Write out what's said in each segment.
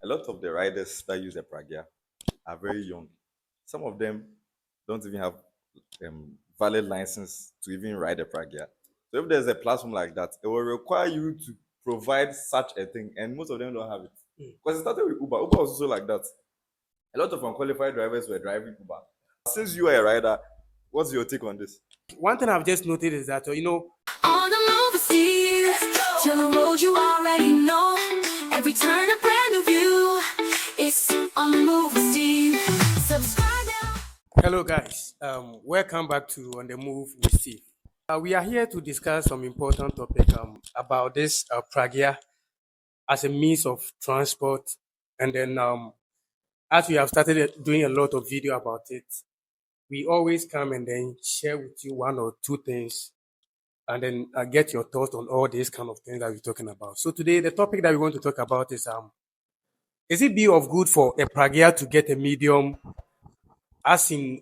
a lot of the riders that use a Pragya are very young. Some of them don't even have valid license to even ride a Pragya. So if there's a platform like that, it will require you to provide such a thing, and most of them don't have it. Because it started with Uber. Uber was also like that. A lot of unqualified drivers were driving Uber. Since you are a rider, what's your take on this? One thing I've just noted is that On the move, see, to the road you already know. Every turn a brand new view. It's on the move, Steve. Subscribe now. hello guys, welcome back to On the Move with Steve. We are here to discuss some important topic about this Pragya as a means of transport, and then as we have started doing a lot of video about it, we always come and then share with you one or two things, and then get your thoughts on all these kind of things that we're talking about. So today, the topic that we want to talk about is it be of good for a Pragya to get a medium, as in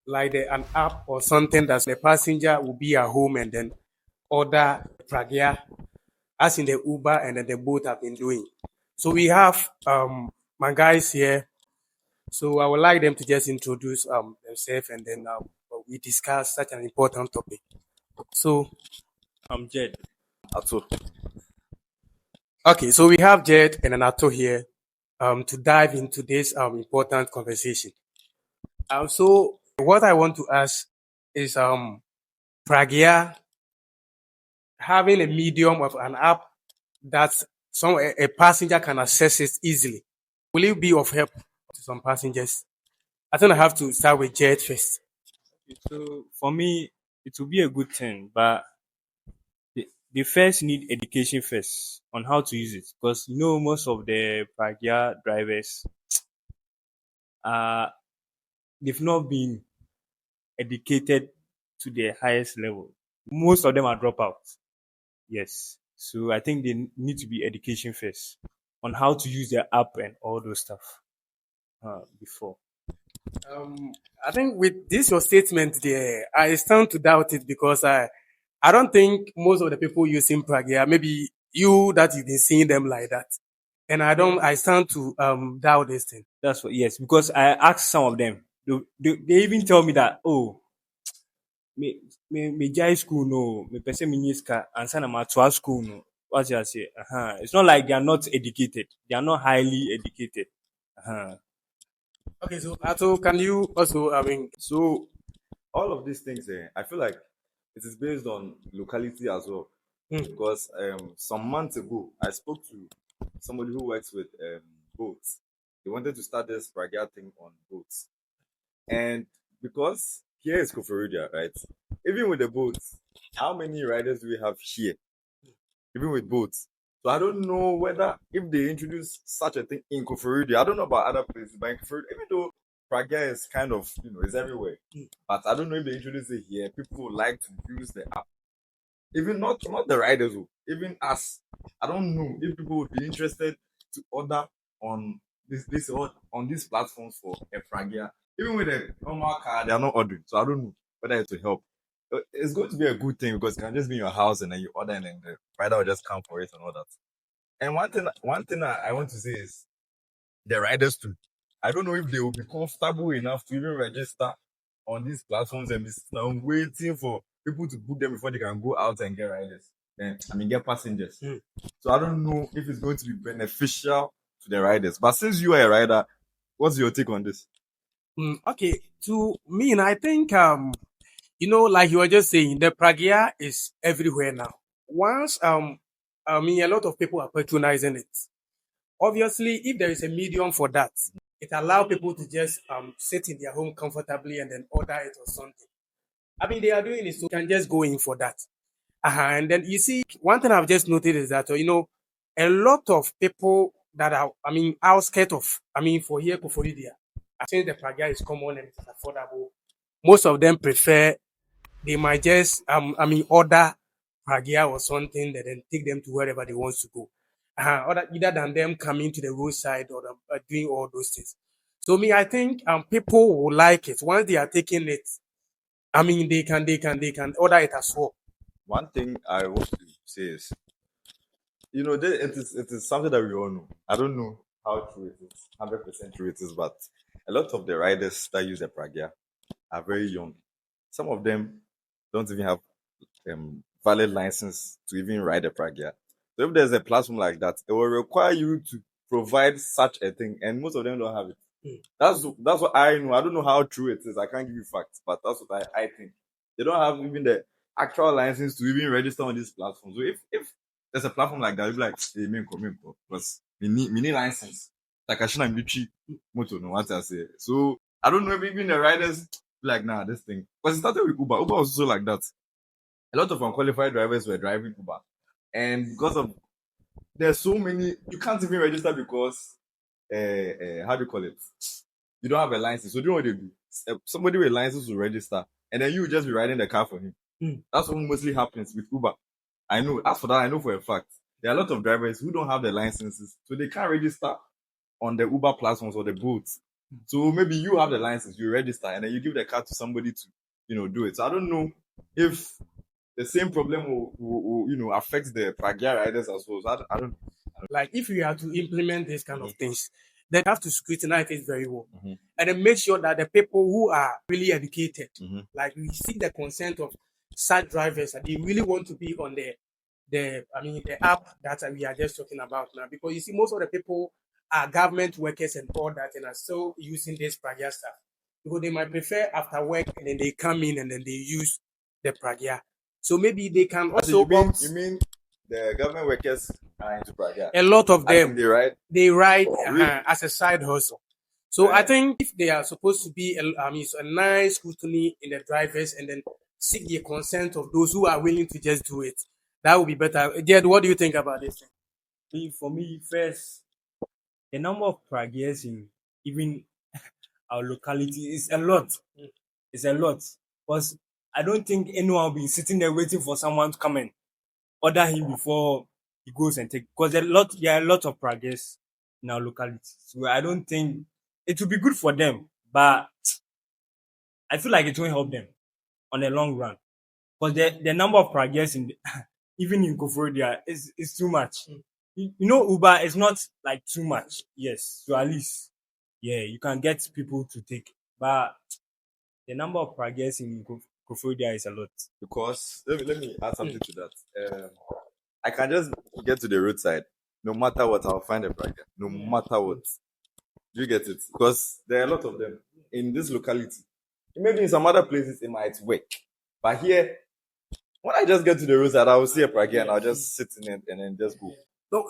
like an app or something that the passenger will be at home and then order Pragya, as in the Uber and then the boat have been doing. So we have my guys here. So I would like them to just introduce themselves, and then we discuss such an important topic. So I'm Jed. Ato. okay, so we have Jed and Anato here to dive into this important conversation. So what I want to ask is Pragya having a medium of an app that a passenger can access it easily. Will it be of help to some passengers? I think I have to start with Jed first. So for me, it will be a good thing, but they first need education first on how to use it, because most of the Pragya drivers are they've not been educated to the highest level. Most of them are dropouts. Yes, so I think they need to be education first on how to use their app and all those stuff before. I think with this your statement there, I stand to doubt it, because I don't think most of the people using Pragya, maybe you that you've been seeing them like that, and I stand to doubt this thing. That's what, yes, because I asked some of them. They even tell me that, oh, me jai school no, me pese me niska, and sana ma to school no. What you say? It's not like they are not educated. They are not highly educated. Okay, so Ato, can you also, So all of these things, I feel like it is based on locality as well. Because some months ago, I spoke to somebody who works with boats. They wanted to start this Pragya thing on boats. And because here is Koforidua, right? Even with the boats, how many riders do we have here? Even with boats. So I don't know whether if they introduce such a thing in Koforidua, I don't know about other places, but in Koforidua, even though Pragya is kind of, is everywhere. But I don't know if they introduce it here. People would like to use the app. Even not the riders, even us. I don't know if people would be interested to order on this or on these platforms for a Pragya. Even with a normal car, they are not ordering. So I don't know whether it will help. It's going to be a good thing because it can just be in your house and then you order and then the rider will just come for it and all that. And one thing I want to say is the riders too. I don't know if they will be comfortable enough to even register on these platforms and be waiting for people to book them before they can go out and get riders. Get passengers. So I don't know if it's going to be beneficial to the riders. But since you are a rider, what's your take on this? okay, to me, and I think like you were just saying, the Pragya is everywhere now. Once a lot of people are patronizing it. Obviously, if there is a medium for that, it allows people to just sit in their home comfortably and then order it or something. They are doing it, so you can just go in for that. And then you see, one thing I've just noted is that a lot of people that are, outskirts of, for here, for Lydia, since the Pragya is common and it's affordable, most of them prefer, they might just, order Pragya or something that then take them to wherever they want to go. Either than them coming to the roadside or doing all those things. So I think people will like it once they are taking it. They can order it as well. One thing I want to say is, it is something that we all know. I don't know how true it is, 100% true it is, but a lot of the riders that use the Pragya are very young. Some of them don't even have valid license to even ride a Pragya. So if there's a platform like that, it will require you to provide such a thing, and most of them don't have it. That's what I know. I don't know how true it is. I can't give you facts, but that's what I think. They don't have even the actual license to even register on this platform. So if there's a platform like that, you'll be like, hey, me come because we need license. Like I shouldn't be cheap motor, no what I say. So I don't know if even the riders be like, nah, this thing. Because it started with Uber. Uber was also like that. A lot of unqualified drivers were driving Uber. And because of there's so many, you can't even register because how do you call it? You don't have a license. So do you know what they do? Somebody with a license will register, and then you will just be riding the car for him. That's what mostly happens with Uber. I know. As for that, I know for a fact. There are a lot of drivers who don't have the licenses, so they can't register on the Uber platforms or the boats. So maybe you have the license, you register, and then you give the car to somebody to, do it. So I don't know if the same problem will affect the Pragya riders as well. So I don't. Like if you are to implement these kind of things, then you have to scrutinize it very well, and then make sure that the people who are really educated, like we seek the consent of such drivers, and they really want to be on the app that we are just talking about now. Because you see, most of the people are government workers and all that, and are still using this Pragya stuff because they might prefer after work and then they come in and then they use the Pragya. So maybe they can also you mean the government workers are into Pragya? a lot of them they ride really? As a side hustle. So I think if they are supposed to be a nice scrutiny in the drivers and then seek the consent of those who are willing to just do it, that would be better. Jed, what do you think about this? For me, first, the number of Pragyas in even our locality is a lot. It's a lot. Because I don't think anyone will be sitting there waiting for someone to come and order him before he goes and take. Because there are a lot of Pragyas in our locality. So I don't think it will be good for them. But I feel like it won't help them on the long run. Because the number of Pragyas even in Koforidua is too much. Uber is not like too much. Yes. So at least, you can get people to take. But the number of Pragyas in Koforidua is a lot. Because let me add something to that. I can just get to the roadside. No matter what, I'll find a Pragya. No matter what. Do you get it? Because there are a lot of them in this locality. Maybe in some other places it might work. But here, when I just get to the roadside, I will see a Pragya and I'll just sit in it and then just go.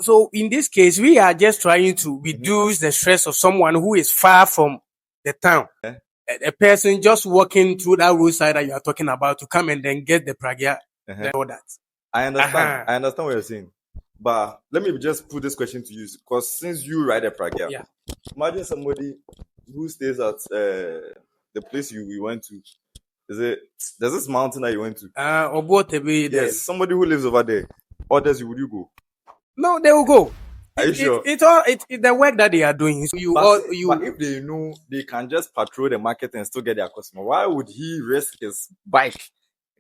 So in this case, we are just trying to reduce the stress of someone who is far from the town. A person just walking through that roadside that you are talking about to come and then get the Pragya and all that. I understand. I understand what you're saying. But let me just put this question to you. Because since you ride a Pragya, imagine somebody who stays at the place you went to. There's this mountain that you went to? Obotebe. Yes, somebody who lives over there. Others, would you go? No, they will go. Are you sure? It's the work that they are doing. So but if they know they can just patrol the market and still get their customer, why would he risk his bike,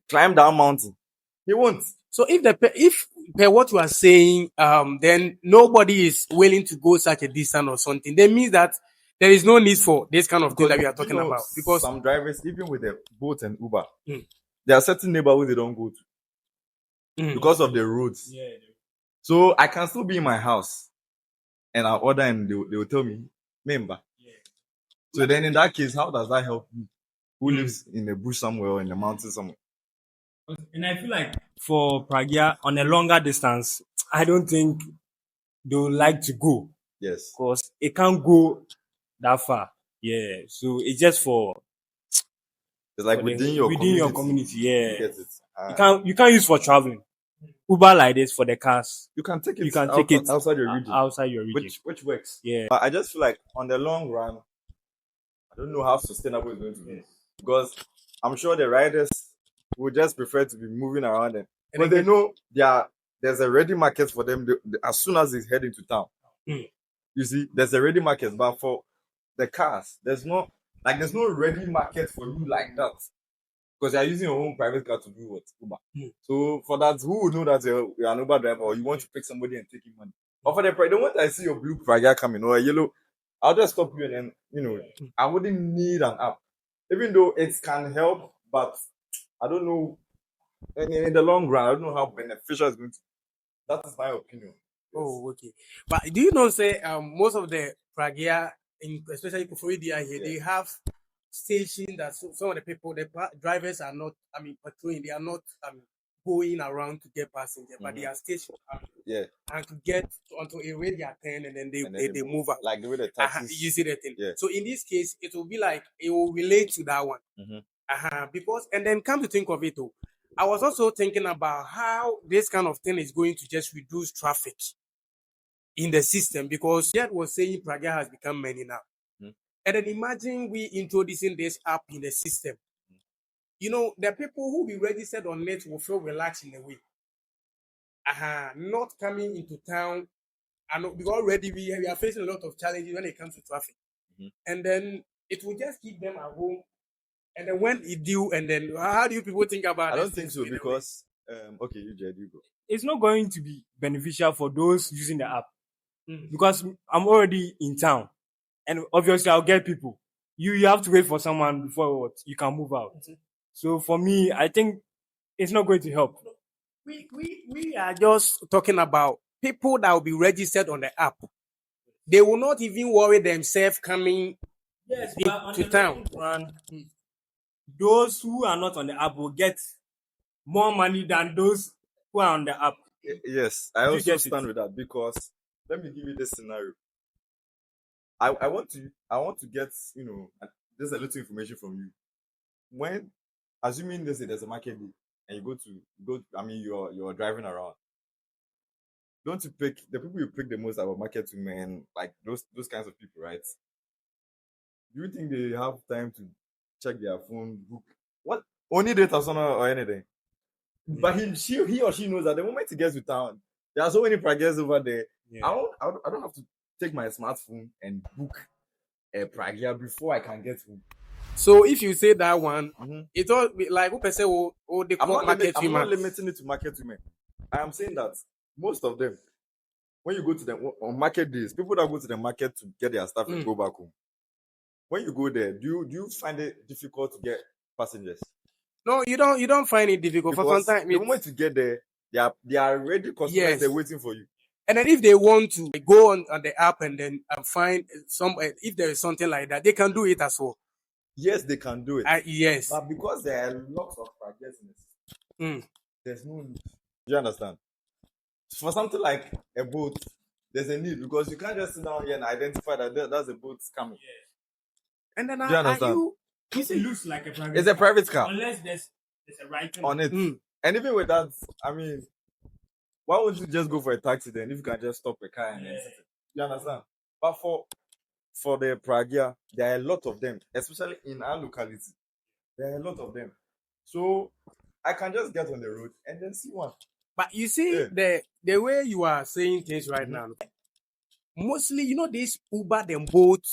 climb down mountain? He won't. So if per what you are saying, then nobody is willing to go such a distance or something, that means that there is no need for this kind of thing that we are talking about. Because some drivers, even with the boat and Uber, there are certain neighborhoods they don't go to because of the roads. Yeah. So I can still be in my house and I'll order and they will tell me, member. Yeah. So then in that case, how does that help you who lives in the bush somewhere or in the mountain somewhere? And I feel like for Pragya, on a longer distance, I don't think they would like to go. Yes. Because it can't go that far. Yeah. So it's just for... It's like within your community. Yeah. You get it. You can't use for traveling. Uber like this for the cars. You can take it. Outside your region. Outside your region. Which works. Yeah. But I just feel like on the long run, I don't know how sustainable it's going to be. Because I'm sure the riders would just prefer to be moving around them. But they know there's a ready market for them as soon as they head into town. You see, there's a ready market. But for the cars, there's no ready market for you like that. Because you're using your own private car to do what? Uber. So for that, who would know that you're an Uber driver or you want to pick somebody and take him money? Or for the moment I see your blue Pragya coming or a yellow, I'll just stop you and then I wouldn't need an app. Even though it can help, but I don't know in the long run, I don't know how beneficial it's going to. That is my opinion. Yes. Oh, okay. But do you know, say, most of the Pragya, especially for here, they have stations that some of the people, drivers are not, patrolling, they are not going around to get passengers, but they are stationed Yeah. and to get onto a way they attend and then they move out. Like the way the taxis. You see the thing. Yeah. So in this case, it will be like it will relate to that one. Because and then come to think of it, though, I was also thinking about how this kind of thing is going to just reduce traffic in the system because Yet was saying Pragya has become many now. And then imagine we introducing this app in the system. You know, the people who be registered on it will feel relaxed in a way. Not coming into town. And because already we are facing a lot of challenges when it comes to traffic. And then it will just keep them at home. And then when it due, and then how do you people think about I this don't think so because okay, you Jed, you go. It's not going to be beneficial for those using the app because I'm already in town, and obviously I'll get people. You have to wait for someone before you can move out. So for me, I think it's not going to help. We are just talking about people that will be registered on the app. They will not even worry themselves coming to town. Those who are not on the app will get more money than those who are on the app. Yes, I also stand with that because let me give you this scenario. I want to get there's a little information from you. When assuming there's a market day and you're driving around, don't you pick the people you pick the most about market women, like those kinds of people, right? Do you think they have time to check their phone, book what only data or anything? But he or she knows that the moment he gets to town, there are so many Pragyas over there. Yeah. I don't have to take my smartphone and book a Pragya before I can get home. So if you say that one, it's all like who say they I'm call market I'm women. not limiting it to market women. I am saying that most of them, when you go to them on market days, people that go to the market to get their stuff and go back home. When you go there, do you find it difficult to get passengers? No, you don't find it difficult. Because for sometimes the moment you get there, they are ready customers. Yes. They're waiting for you. And then if they want to go on the app and then find some, if there is something like that, they can do it as well. Yes, they can do it. Yes. But because there are lots of Pragyas in this, there's no need. Do you understand? For something like a boat, there's a need because you can't just sit down here and identify that that's a boat coming. And then do you understand? It looks like a private It's a private car. Unless there's a writing on it. And even with that, I mean, why would you just go for a taxi then if you can just stop a car and then sit? You understand? But for the Pragya, there are a lot of them, especially in our locality. There are a lot of them. So I can just get on the road and then see one. But you see, the way you are saying things right now, mostly, this Uber and Bolt,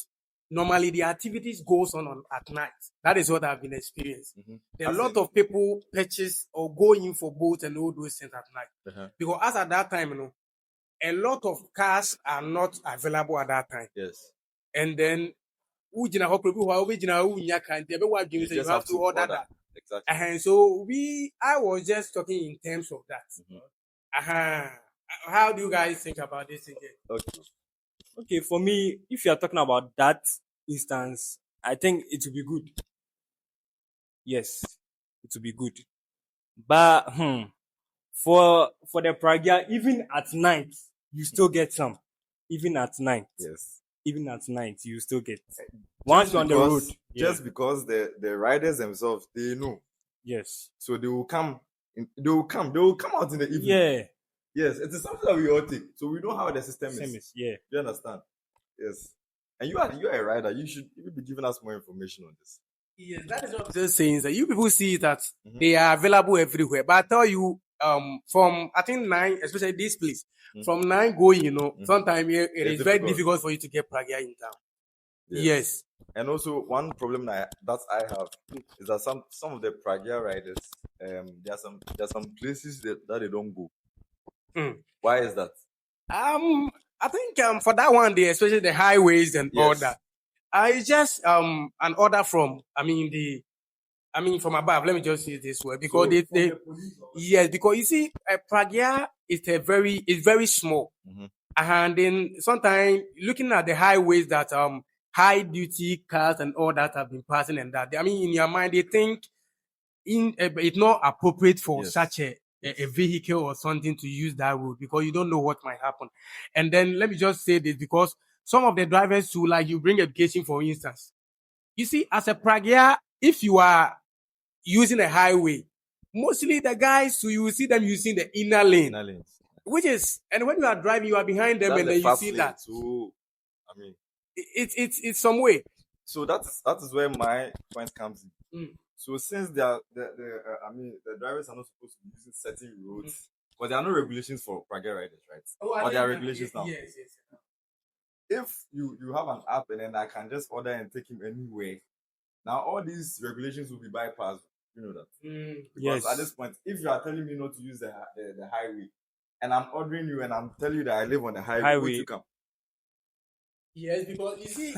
normally the activities goes on at night. That is what I've been experiencing. There are a lot of people purchase or go in for boats and all those things at night. Because as at that time, a lot of cars are not available at that time. Yes. And then you have to order that. Exactly. And so I was just talking in terms of that. How do you guys think about this again? Okay, for me, if you are talking about that instance, I think it will be good. Yes, it will be good. But for the Pragya, even at night, you still get some. Even at night. Yes. Even at night, you still get. Once you're on the road. Just because the riders themselves, they know. Yes. So they will come out in the evening. Yeah. Yes, it is something that we all take. So we know how the system is. Yeah. You understand? Yes. And you are a rider. You should be giving us more information on this. Yes, that is what I'm just saying. That you people see that they are available everywhere. But I tell you, from I think 9, especially this place, from 9 going, sometimes it is very difficult for you to get Pragya in town. Yes. And also one problem that I have is that some of the Pragya riders, there are some places that they don't go. Why is that? I think for that one, especially the highways and all Yes. that, it's just an order from. From above. Let me just use this word because So, they yes, because you see, Pragya is very small, Mhm. and then sometimes looking at the highways that high duty cars and all that have been passing and that, in your mind they think it's not appropriate for Yes. such a Yes. vehicle or something to use that road because you don't know what might happen. And then let me just say this because some of the drivers who like you bring education for instance. You see, as a Pragya, if you are using a highway, mostly the guys who you will see them using the inner lane, Inner lanes. which is and when you are driving, you are behind them, That's and the then you fast see lane. that So, I mean, it's some way. so that is where my point comes in. Mm. So since they are the drivers are not supposed to be using certain roads, but there are no regulations for private riders, right? Oh, I Or there think are regulations now. yes, yes. If you have an app and then I can just order and take him anywhere, now all these regulations will be bypassed. You know that because at this Yes. point, if you are telling me not to use the highway, and I'm ordering you and I'm telling you that I live on the highway, won't Highway. you come? Yes, because you see,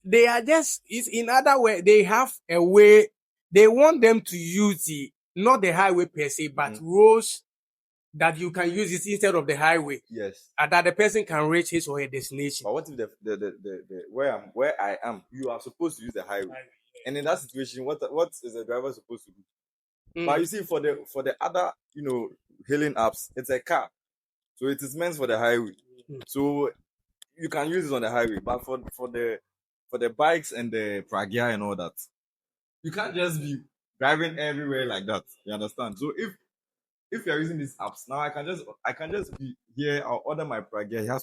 they are just it's in other way. They have a way. They want them to use the not the highway per se, but roads that you can use it instead of the highway, Yes. and that the person can reach his or her destination. But what if the where I am, you are supposed to use the highway, and in that situation, what is the driver supposed to do? But you see, for the other hailing apps, it's a car, so it is meant for the highway. So you can use it on the highway, but for the bikes and the Pragya and all that, you can't just be driving everywhere like that. You understand? So if you're using these apps now, I can just be here. I'll order my Pragya.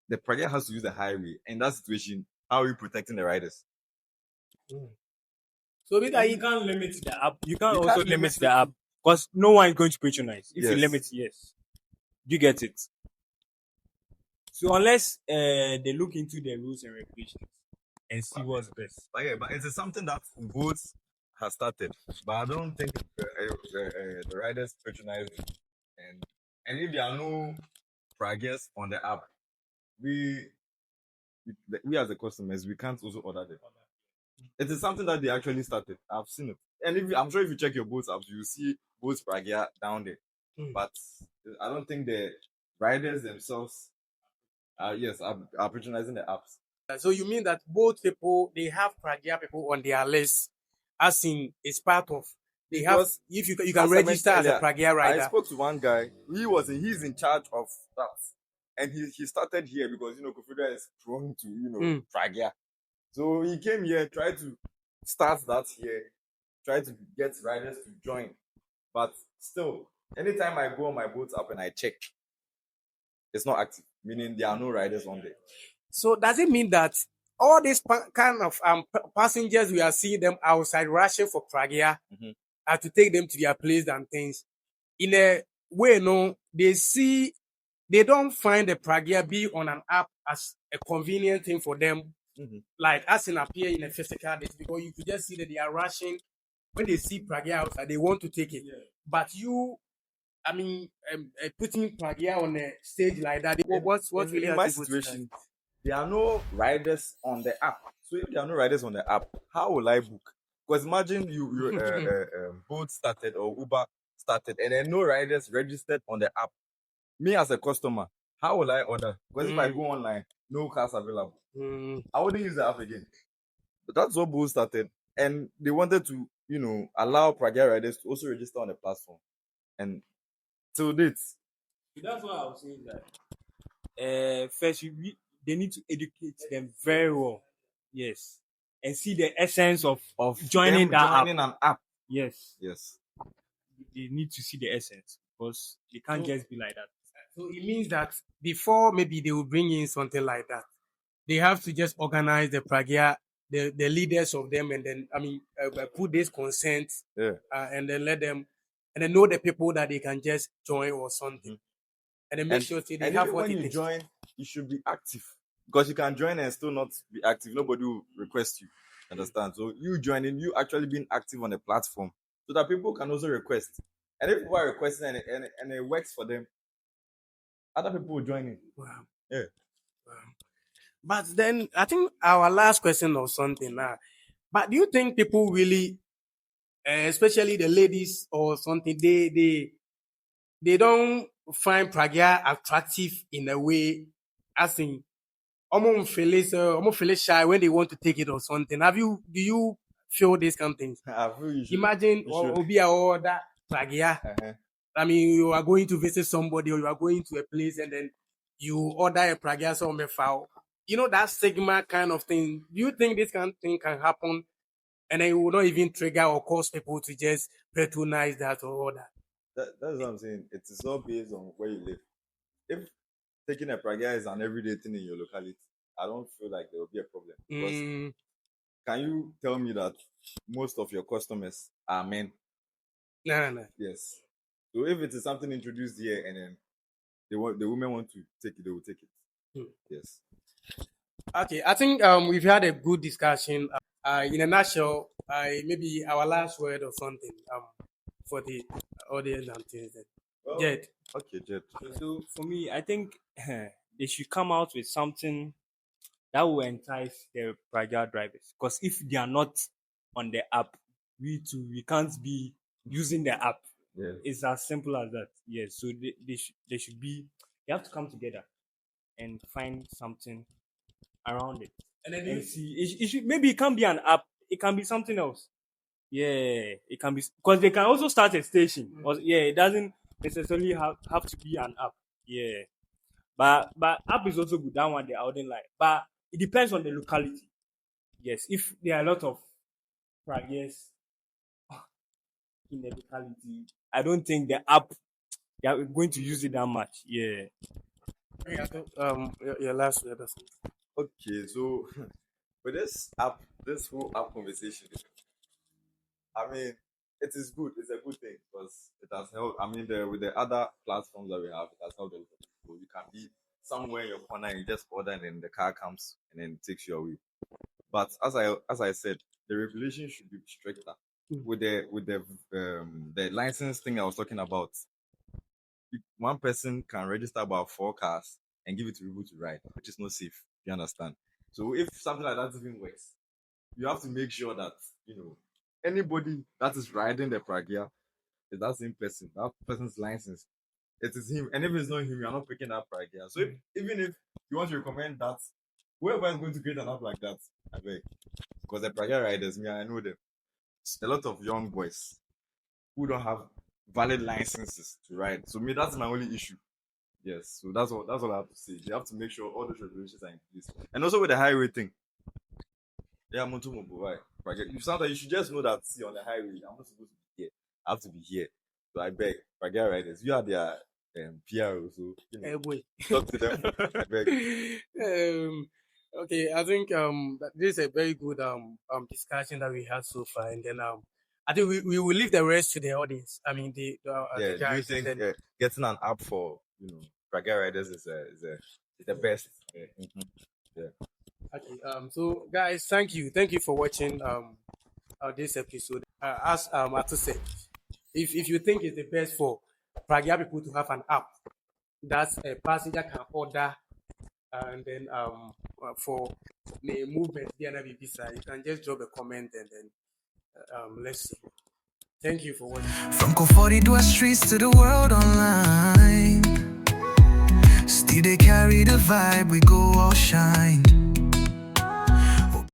The Pragya has to use the highway. In that situation, how are you protecting the riders? So And you because can't limit the app. You can't You also can't limit limit the it. app because no one is going to patronize. If you Yes. limit, yes, you get it. So unless they look into the rules and regulations and see what's best. But yeah, but it is something that both has started. But I don't think the riders patronize it. And if there are no Pragyas on the app, we we as the customers we can't also order them. It is something that they actually started. I've seen it. And I'm sure if you check your boats apps, you will see boats Pragya down there. But I don't think the riders themselves are patronizing the apps. so you mean that both people they have Pragya people on their list, as in it's part of they have Because if you can as I mentioned register as a earlier, Pragya I rider. spoke to one guy. He's in charge of that, and he started here because Kofida is prone to Pragya. So he came here, tried to start that here, tried to get riders to join, but still, anytime I go on my boat app and I check, it's not active, meaning there are no riders on there. So does it mean that all these kind of passengers we are seeing them outside rushing for Pragya to take them to their place and things in a way, no, they don't find the Pragya be on an app as a convenient thing for them, like as in appear in a physical date, because you could just see that they are rushing when they see Pragya outside, they want to take it. But you, putting Pragya on a stage like that, what's really In my has people to situation, there are no riders on the app. So if there are no riders on the app, how will I book? Because imagine Bolt started or Uber started, and then no riders registered on the app. Me as a customer, how will I order? Because if I go online, no cars available. I wouldn't use the app again. But that's what Bolt started, and they wanted to, allow Pragya riders to also register on the platform. And till date, That's why I was saying that. First, they need to educate them very well. Yes, and see the essence of joining them that app. joining an app. Yes, Yes. they need to see the essence because they can't just be like that. So it means that before maybe they will bring in something like that, they have to just organize the Pragya, the leaders of them, and then put this consent Yeah. and then let them and then know the people that they can just join or something, and then make And sure they and have even what when it you takes. join, you should be active because you can join and still not be active. Nobody will request you. Understand? So you joining, you actually being active on the platform, so that people can also request. And if people are requesting and it works for them, Other people will join in. Wow. Yeah. Wow. But then I think our last question or something now. But do you think people really, especially the ladies or something, they don't find Pragya attractive in a way, as in almost feel shy when they want to take it or something. Do you feel these kind of things? I feel you should. Imagine You should. Obi or that Pragya. Uh-huh. I mean, you are going to visit somebody or you are going to a place and then you order a Pragyas or foul. You know, that stigma kind of thing. Do you think this kind of thing can happen and then it will not even trigger or cause people to just patronize that or all that? That's what I'm saying. It is all based on where you live. If taking a Pragya is an everyday thing in your locality, I don't feel like there will be a problem. Because can you tell me that most of your customers are men? No. Yes. So if it is something introduced here and then the women want to take it, they will take it. Yes. Okay, I think we've had a good discussion. In a nutshell, maybe our last word or something for the audience and things. Well, Jed. Okay, Jed. So for me, I think they should come out with something that will entice the Pragya drivers. Because if they are not on the app, we can't be using the app. Yes. It's as simple as that. Yes. So they should be. They have to come together and find something around it. And then And see, it should, maybe it can't be an app. It can be something else. Yeah, it can be because they can also start a station. Yeah, it doesn't necessarily have to be an app. Yeah, but app is also good. That one I wouldn't like. But it depends on the locality. Yes, if there are a lot of Pragyas in the locality, I don't think the app they are going to use it that much. Yeah. Your last word or something. Okay, so with this whole app conversation, I mean, it is good. It's a good thing because it has helped. I mean, with the other platforms that we have, it has helped a lot of people. You can be somewhere in your corner and you just order, and then the car comes and then takes you away. But as I said, the regulation should be stricter. With the license thing I was talking about, one person can register about 4 cars and give it to people to ride, which is not safe. You understand? So if something like that even works, you have to make sure that anybody that is riding the Pragya is that same person, that person's license. It is him, and if it's not him, you are not picking that Pragya. So even if you want to recommend that, whoever is going to create an app like that, I beg, because the Pragya riders, I know them. A lot of young boys who don't have valid licenses to ride. So that's my only issue. Yes, so that's all I have to say. You have to make sure all those regulations are in place. And also with the highway thing. Yeah, you sound like you should just know that see on the highway, I'm not supposed to be here. I have to be here. So I beg, Pragya riders, you are their PRO, so Boy. talk to them. I beg. Okay, I think this is a very good discussion that we had so far, and then I think we will leave the rest to the audience. I mean the guys. Do you think getting an app for Pragya riders is the best? Yeah. Okay. So guys, thank you for watching this episode. As Atu said, if you think it's the best for Pragya people to have an app that a passenger can order, and then for the movement, you can just drop a comment and then let's see. Thank you for watching. From Kofori streets to the world online, still they carry the vibe, we go all shine.